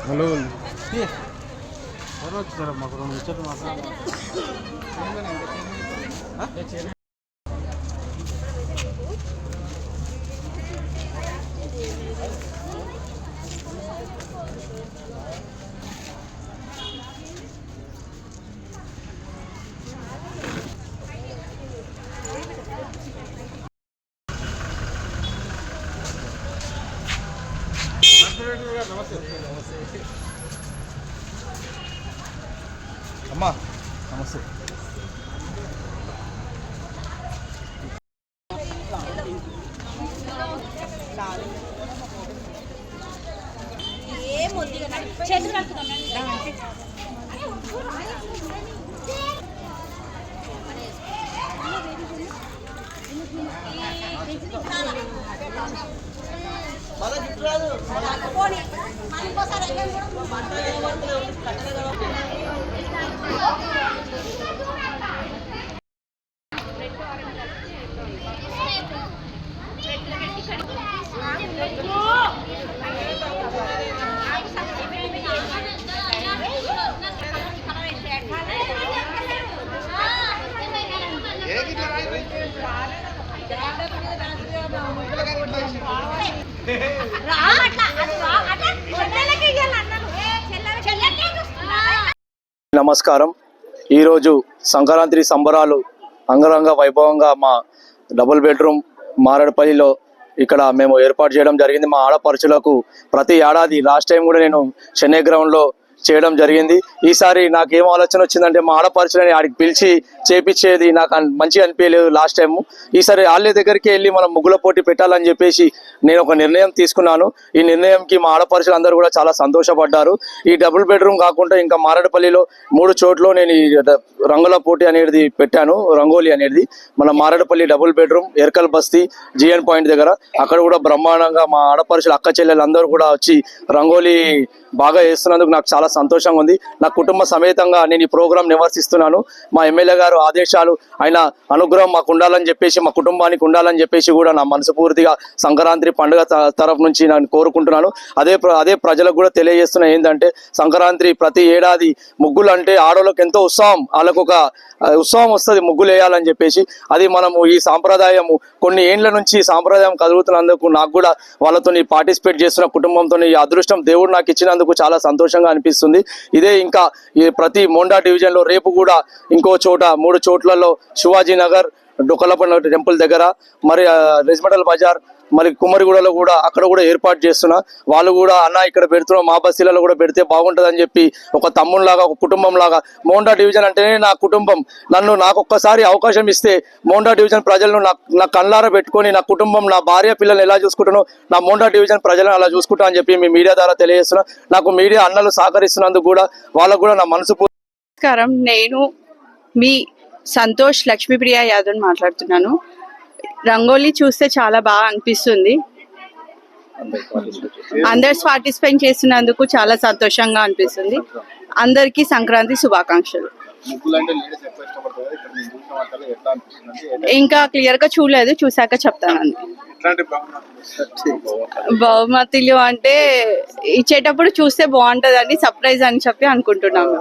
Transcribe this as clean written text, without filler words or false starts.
Hello जरा माको मुझे माता अम्मा नमस्ते నమస్కారం. ఈరోజు సంక్రాంతి సంబరాలు అంగరంగ వైభవంగా మా డబుల్ బెడ్రూమ్ మారేడుపల్లిలో ఇక్కడ మేము ఏర్పాటు చేయడం జరిగింది. మా ఆడపడుచులకు ప్రతి ఏడాది లాస్ట్ టైం కూడా నేను చెన్నై గ్రౌండ్లో చేయడం జరిగింది. ఈసారి నాకు ఏం ఆలోచన వచ్చిందంటే మా ఆడపడుచులని ఆడికి పిలిచి చేపించేది నాకు మంచిగా అనిపించలేదు లాస్ట్ టైము. ఈసారి వాళ్ళ దగ్గరికి వెళ్ళి మనం ముగ్గుల పోటీ పెట్టాలని చెప్పేసి నేను ఒక నిర్ణయం తీసుకున్నాను. ఈ నిర్ణయంకి మా ఆడపడుచులు అందరూ కూడా చాలా సంతోషపడ్డారు. ఈ డబుల్ బెడ్రూమ్ కాకుండా ఇంకా మారేడుపల్లిలో 3 చోట్ల నేను ఈ రంగుల పోటీ అనేది పెట్టాను. రంగోలీ అనేది మన మారేడుపల్లి డబుల్ బెడ్రూమ్ ఎర్కల్ బస్తీ జిఎన్ పాయింట్ దగ్గర అక్కడ కూడా బ్రహ్మాండంగా మా ఆడపడుచులు అక్క చెల్లెలు అందరూ కూడా వచ్చి రంగోలీ బాగా వేస్తున్నందుకు నాకు చాలా సంతోషంగా ఉంది. నా కుటుంబ సమేతంగా నేను ఈ ప్రోగ్రాం నివర్తిస్తున్నాను. మా ఎమ్మెల్యే గారు ఆదేశాలు ఆయన అనుగ్రహం మాకు ఉండాలని చెప్పేసి మా కుటుంబానికి ఉండాలని చెప్పేసి కూడా నా మనస్ఫూర్తిగా సంక్రాంతి పండుగ తరఫు నుంచి నేను కోరుకుంటున్నాను. అదే ప్రజలకు కూడా తెలియజేస్తున్నా ఏంటంటే సంక్రాంతి ప్రతి ఏడాది ముగ్గులు అంటే ఆడోళ్ళకి ఎంతో ఉత్సాహం, వాళ్ళకు ఒక ఉత్సాహం వస్తుంది ముగ్గులు వేయాలని చెప్పేసి. అది మనము ఈ సాంప్రదాయము కొన్ని ఏండ్ల నుంచి సాంప్రదాయం కదులుతున్నందుకు నాకు కూడా వాళ్ళతో పార్టిసిపేట్ చేస్తున్న కుటుంబంతో ఈ అదృష్టం దేవుడు నాకు ఇచ్చినందుకు చాలా సంతోషంగా అనిపిస్తుంది. ఇదే ఇంకా ప్రతి మోండా డివిజన్లో రేపు కూడా ఇంకో చోట 3 చోట్లలో శివాజీ నగర్ డొకలప టెంపుల్ దగ్గర మరి రెజిమెంటల్ బజార్ మరి కుమ్మరిగూడలో కూడా అక్కడ కూడా ఏర్పాటు చేస్తున్నా. వాళ్ళు కూడా అన్న ఇక్కడ పెడుతున్నాం మా బస్తీలలో కూడా పెడితే బాగుంటుందని చెప్పి ఒక తమ్ముళ్ళలాగా ఒక కుటుంబం లాగా మోండా డివిజన్ అంటేనే నా కుటుంబం. నాకు ఒక్కసారి అవకాశం ఇస్తే మోండా డివిజన్ ప్రజలను నా కళ్ళారా పెట్టుకొని నా కుటుంబం నా భార్య పిల్లల్ని ఎలా చూసుకుంటానో నా మోండా డివిజన్ ప్రజలను అలా చూసుకుంటా అని చెప్పి మీ మీడియా ద్వారా తెలియజేస్తున్నా. నాకు మీడియా అన్నలు సహకరిస్తున్నందుకు కూడా వాళ్ళకు కూడా నా మనసు. నమస్కారం, నేను మీ సంతోష్ లక్ష్మీప్రియ యాదవ్ మాట్లాడుతున్నాను. రంగోలీ చూస్తే చాలా బాగా అనిపిస్తుంది. అందరు పార్టిసిపేట్ చేసినందుకు చాలా సంతోషంగా అనిపిస్తుంది. అందరికీ సంక్రాంతి శుభాకాంక్షలు. ఇంకా క్లియర్ గా చూడలేదు, చూసాక చెప్తానండి. బహుమతులు అంటే ఇచ్చేటప్పుడు చూస్తే బాగుంటదని సర్ప్రైజ్ అని చెప్పి అనుకుంటున్నాము.